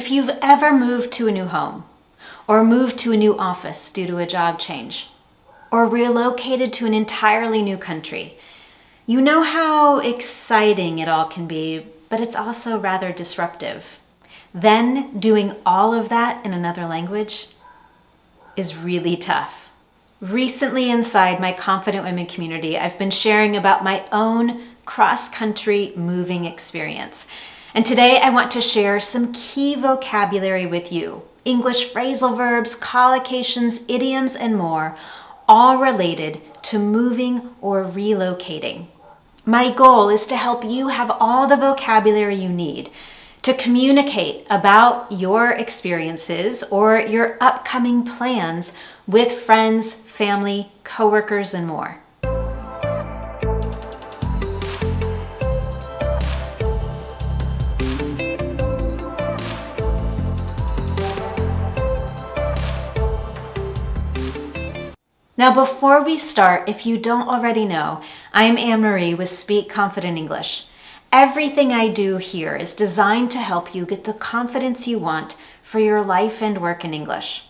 If you've ever moved to a new home, or moved to a new office due to a job change, or relocated to an entirely new country, you know how exciting it all can be, but it's also rather disruptive. Then doing all of that in another language is really tough. Recently inside my Confident Women community, I've been sharing about my own cross-country moving experience. And today I want to share some key vocabulary with you. English phrasal verbs, collocations, idioms, and more, all related to moving or relocating. My goal is to help you have all the vocabulary you need to communicate about your experiences or your upcoming plans with friends, family, coworkers, and more. Now, before we start, if you don't already know, I'm Anne-Marie with Speak Confident English. Everything I do here is designed to help you get the confidence you want for your life and work in English.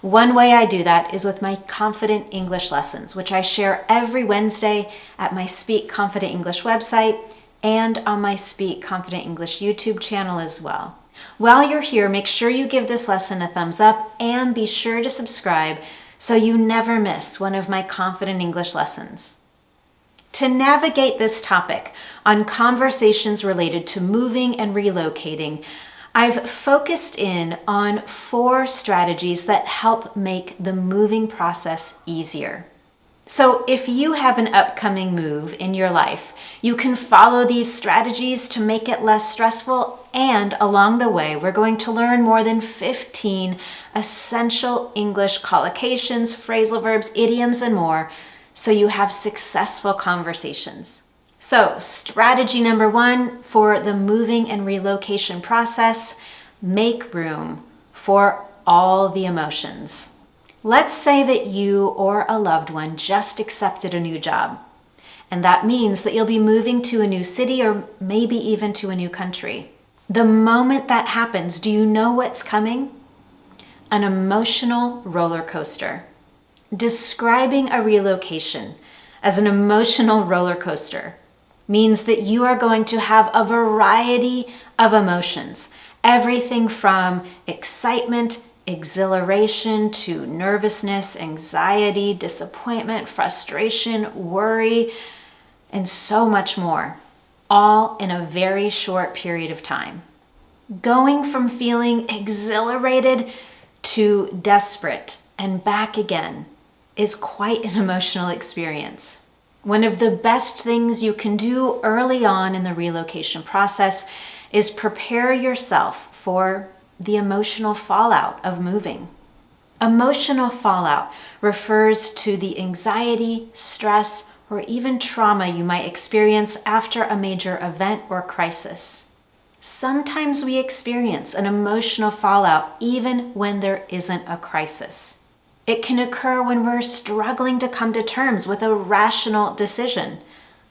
One way I do that is with my Confident English lessons, which I share every Wednesday at my Speak Confident English website and on my Speak Confident English YouTube channel as well. While you're here, make sure you give this lesson a thumbs up and be sure to subscribe so you never miss one of my Confident English lessons. To navigate this topic on conversations related to moving and relocating, I've focused in on 4 strategies that help make the moving process easier. So if you have an upcoming move in your life, you can follow these strategies to make it less stressful, and along the way, we're going to learn more than 15 essential English collocations, phrasal verbs, idioms, and more, so you have successful conversations. So, strategy number 1 for the moving and relocation process: make room for all the emotions. Let's say that you or a loved one just accepted a new job, and that means that you'll be moving to a new city or maybe even to a new country. The moment that happens, do you know what's coming? An emotional roller coaster. Describing a relocation as an emotional roller coaster means that you are going to have a variety of emotions, everything from excitement, exhilaration to nervousness, anxiety, disappointment, frustration, worry, and so much more, all in a very short period of time. Going from feeling exhilarated to desperate and back again is quite an emotional experience. One of the best things you can do early on in the relocation process is prepare yourself for the emotional fallout of moving. Emotional fallout refers to the anxiety, stress, or even trauma you might experience after a major event or crisis. Sometimes we experience an emotional fallout even when there isn't a crisis. It can occur when we're struggling to come to terms with a rational decision,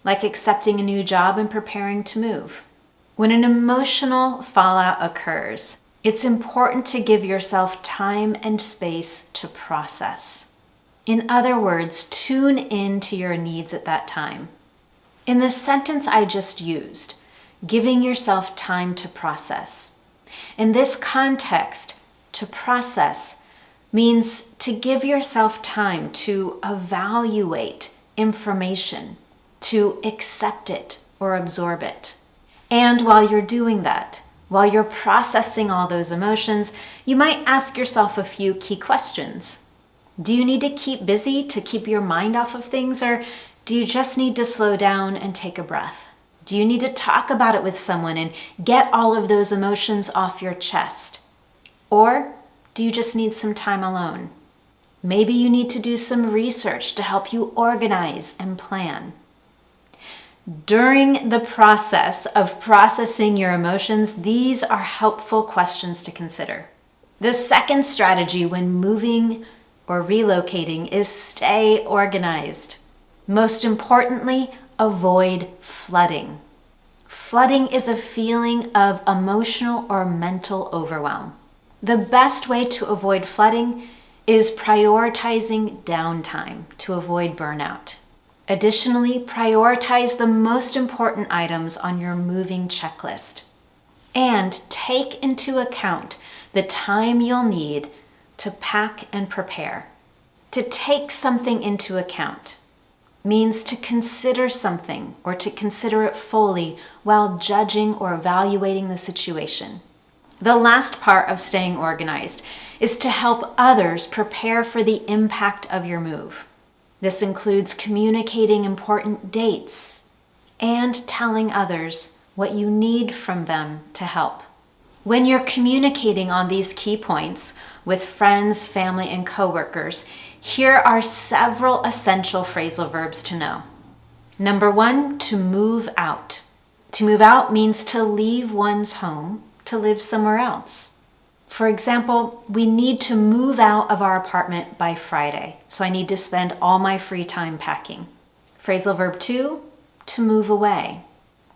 like accepting a new job and preparing to move. When an emotional fallout occurs, it's important to give yourself time and space to process. In other words, tune in to your needs at that time. In the sentence I just used, giving yourself time to process. In this context, to process means to give yourself time to evaluate information, to accept it or absorb it. And while you're doing that, while you're processing all those emotions, you might ask yourself a few key questions. Do you need to keep busy to keep your mind off of things, or do you just need to slow down and take a breath? Do you need to talk about it with someone and get all of those emotions off your chest? Or do you just need some time alone? Maybe you need to do some research to help you organize and plan. During the process of processing your emotions, these are helpful questions to consider. The second strategy when moving or relocating is stay organized. Most importantly, avoid flooding. Flooding is a feeling of emotional or mental overwhelm. The best way to avoid flooding is prioritizing downtime to avoid burnout. Additionally, prioritize the most important items on your moving checklist and take into account the time you'll need to pack and prepare. To take something into account means to consider something or to consider it fully while judging or evaluating the situation. The last part of staying organized is to help others prepare for the impact of your move. This includes communicating important dates and telling others what you need from them to help. When you're communicating on these key points with friends, family, and coworkers, here are several essential phrasal verbs to know. Number 1, to move out. To move out means to leave one's home to live somewhere else. For example, we need to move out of our apartment by Friday, so I need to spend all my free time packing. Phrasal verb 2, to move away.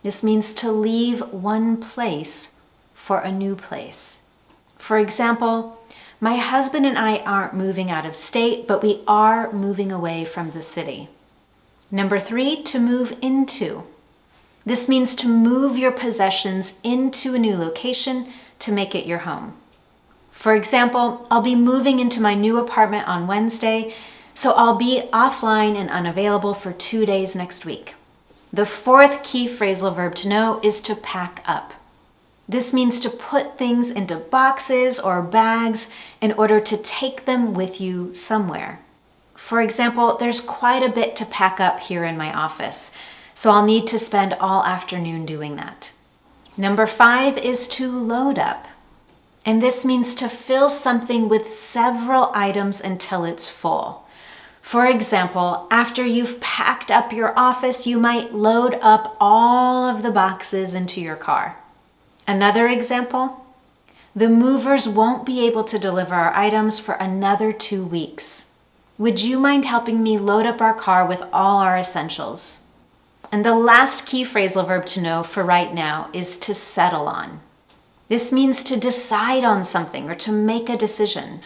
This means to leave one place for a new place. For example, my husband and I aren't moving out of state, but we are moving away from the city. Number 3, to move into. This means to move your possessions into a new location to make it your home. For example, I'll be moving into my new apartment on Wednesday, so I'll be offline and unavailable for 2 days next week. The 4th key phrasal verb to know is to pack up. This means to put things into boxes or bags in order to take them with you somewhere. For example, there's quite a bit to pack up here in my office, so I'll need to spend all afternoon doing that. Number 5 is to load up. And this means to fill something with several items until it's full. For example, after you've packed up your office, you might load up all of the boxes into your car. Another example, the movers won't be able to deliver our items for another 2 weeks. Would you mind helping me load up our car with all our essentials? And the last key phrasal verb to know for right now is to settle on. This means to decide on something or to make a decision.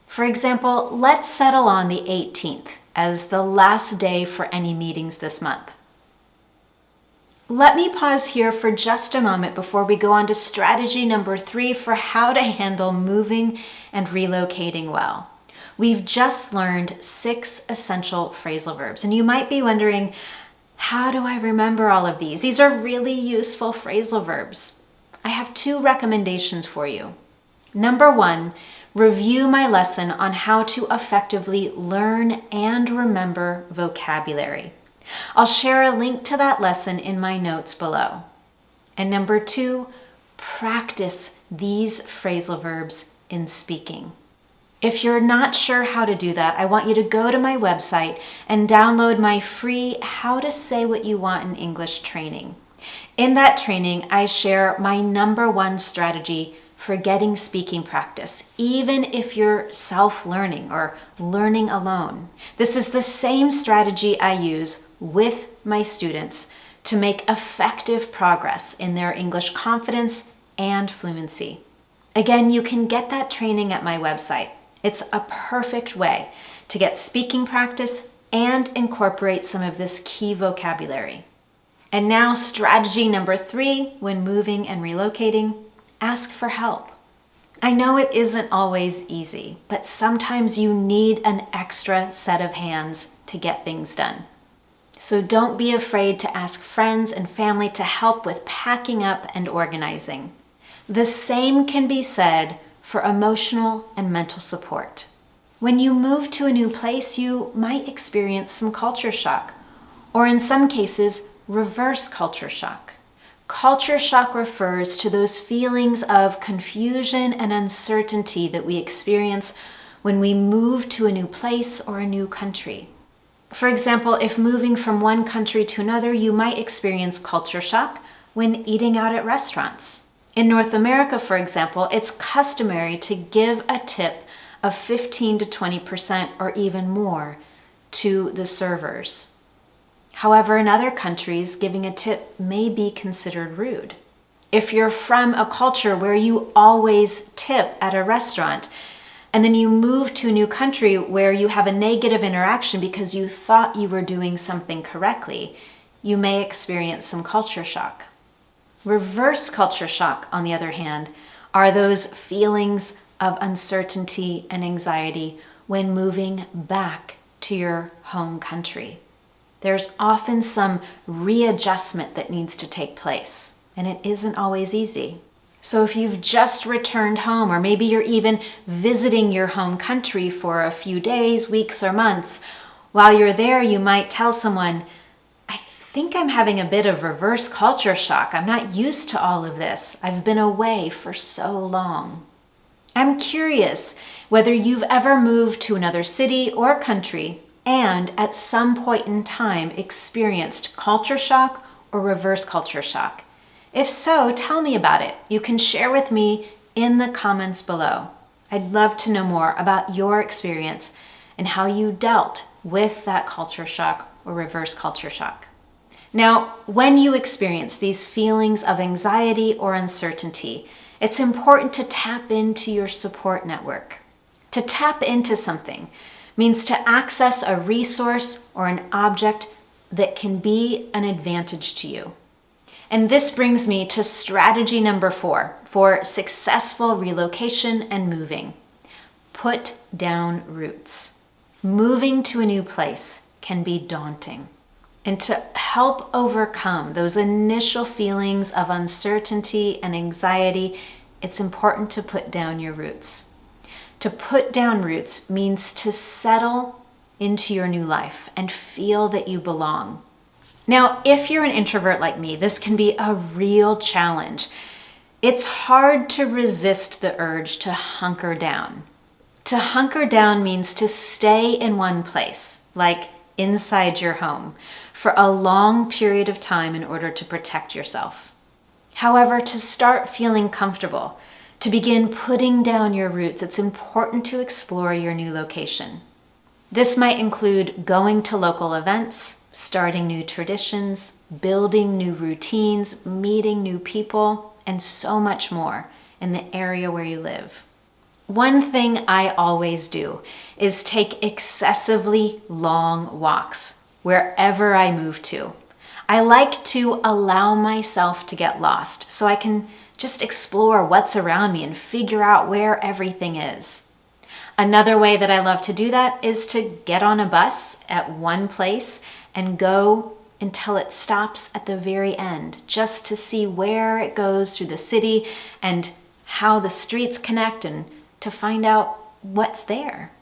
For example, let's settle on the 18th as the last day for any meetings this month. Let me pause here for just a moment before we go on to strategy number 3 for how to handle moving and relocating well. We've just learned 6 essential phrasal verbs, and you might be wondering, how do I remember all of these? These are really useful phrasal verbs. I have 2 recommendations for you. Number 1, review my lesson on how to effectively learn and remember vocabulary. I'll share a link to that lesson in my notes below. And number 2, practice these phrasal verbs in speaking. If you're not sure how to do that, I want you to go to my website and download my free How to Say What You Want in English training. In that training, I share my number 1 strategy for getting speaking practice, even if you're self-learning or learning alone. This is the same strategy I use with my students to make effective progress in their English confidence and fluency. Again, you can get that training at my website. It's a perfect way to get speaking practice and incorporate some of this key vocabulary. And now strategy number 3, when moving and relocating, ask for help. I know it isn't always easy, but sometimes you need an extra set of hands to get things done. So don't be afraid to ask friends and family to help with packing up and organizing. The same can be said for emotional and mental support. When you move to a new place, you might experience some culture shock, or in some cases, reverse culture shock. Culture shock refers to those feelings of confusion and uncertainty that we experience when we move to a new place or a new country. For example, if moving from one country to another, you might experience culture shock when eating out at restaurants. In North America, for example, it's customary to give a tip of 15 to 20% or even more to the servers. However, in other countries, giving a tip may be considered rude. If you're from a culture where you always tip at a restaurant, and then you move to a new country where you have a negative interaction because you thought you were doing something correctly, you may experience some culture shock. Reverse culture shock, on the other hand, are those feelings of uncertainty and anxiety when moving back to your home country. There's often some readjustment that needs to take place, and it isn't always easy. So if you've just returned home, or maybe you're even visiting your home country for a few days, weeks, or months, while you're there, you might tell someone, I think I'm having a bit of reverse culture shock. I'm not used to all of this. I've been away for so long. I'm curious whether you've ever moved to another city or country and at some point in time experienced culture shock or reverse culture shock. If so, tell me about it. You can share with me in the comments below. I'd love to know more about your experience and how you dealt with that culture shock or reverse culture shock. Now, when you experience these feelings of anxiety or uncertainty, it's important to tap into your support network. To tap into something means to access a resource or an object that can be an advantage to you. And this brings me to strategy number 4 for successful relocation and moving. Put down roots. Moving to a new place can be daunting. And to help overcome those initial feelings of uncertainty and anxiety, it's important to put down your roots. To put down roots means to settle into your new life and feel that you belong. Now, if you're an introvert like me, this can be a real challenge. It's hard to resist the urge to hunker down. To hunker down means to stay in one place, like inside your home, for a long period of time in order to protect yourself. However, to start feeling comfortable, to begin putting down your roots, it's important to explore your new location. This might include going to local events, starting new traditions, building new routines, meeting new people, and so much more in the area where you live. One thing I always do is take excessively long walks wherever I move to. I like to allow myself to get lost so I can just explore what's around me and figure out where everything is. Another way that I love to do that is to get on a bus at one place and go until it stops at the very end, just to see where it goes through the city and how the streets connect and to find out what's there.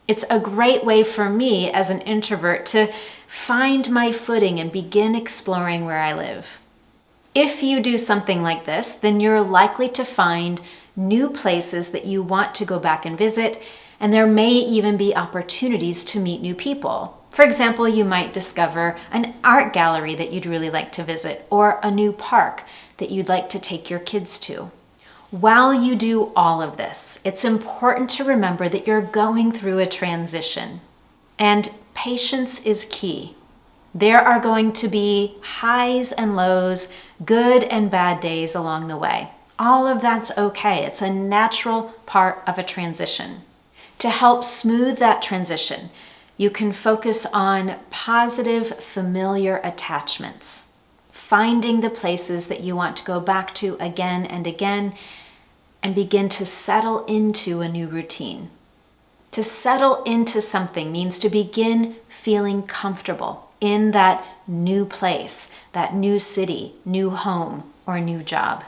It's a great way for me as an introvert to find my footing and begin exploring where I live. If you do something like this, then you're likely to find new places that you want to go back and visit, and there may even be opportunities to meet new people. For example, you might discover an art gallery that you'd really like to visit, or a new park that you'd like to take your kids to. While you do all of this, it's important to remember that you're going through a transition, and patience is key. There are going to be highs and lows, good and bad days along the way. All of that's okay. It's a natural part of a transition. To help smooth that transition, you can focus on positive, familiar attachments, finding the places that you want to go back to again and again, and begin to settle into a new routine. To settle into something means to begin feeling comfortable in that new place, that new city, new home, or new job.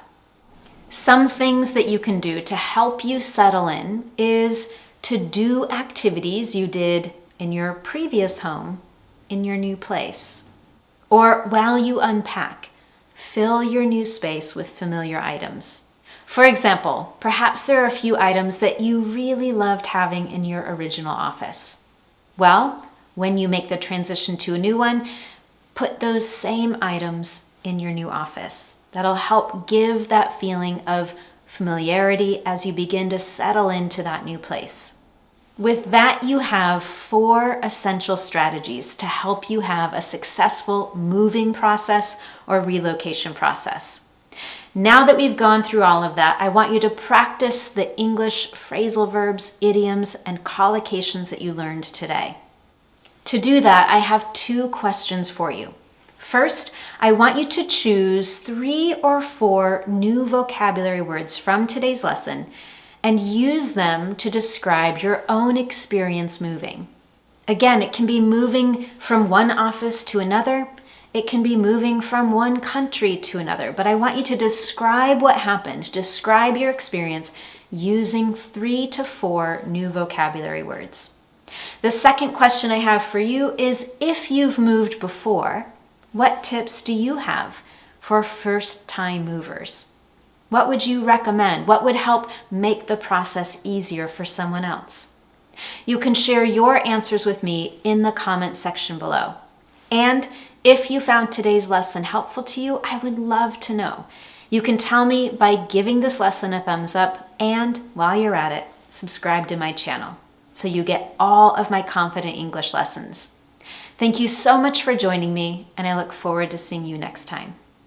Some things that you can do to help you settle in is to do activities you did in your previous home in your new place. Or while you unpack, fill your new space with familiar items. For example, perhaps there are a few items that you really loved having in your original office. Well, when you make the transition to a new one, put those same items in your new office. That'll help give that feeling of familiarity as you begin to settle into that new place. With that, you have 4 essential strategies to help you have a successful moving process or relocation process. Now that we've gone through all of that, I want you to practice the English phrasal verbs, idioms, and collocations that you learned today. To do that, I have 2 questions for you. First, I want you to choose 3 or 4 new vocabulary words from today's lesson and use them to describe your own experience moving. Again, it can be moving from one office to another. It can be moving from one country to another, but I want you to describe what happened, describe your experience using 3 to 4 new vocabulary words. The second question I have for you is, if you've moved before, what tips do you have for first-time movers? What would you recommend? What would help make the process easier for someone else? You can share your answers with me in the comment section below. And if you found today's lesson helpful to you, I would love to know. You can tell me by giving this lesson a thumbs up, and while you're at it, subscribe to my channel so you get all of my Confident English lessons. Thank you so much for joining me, and I look forward to seeing you next time.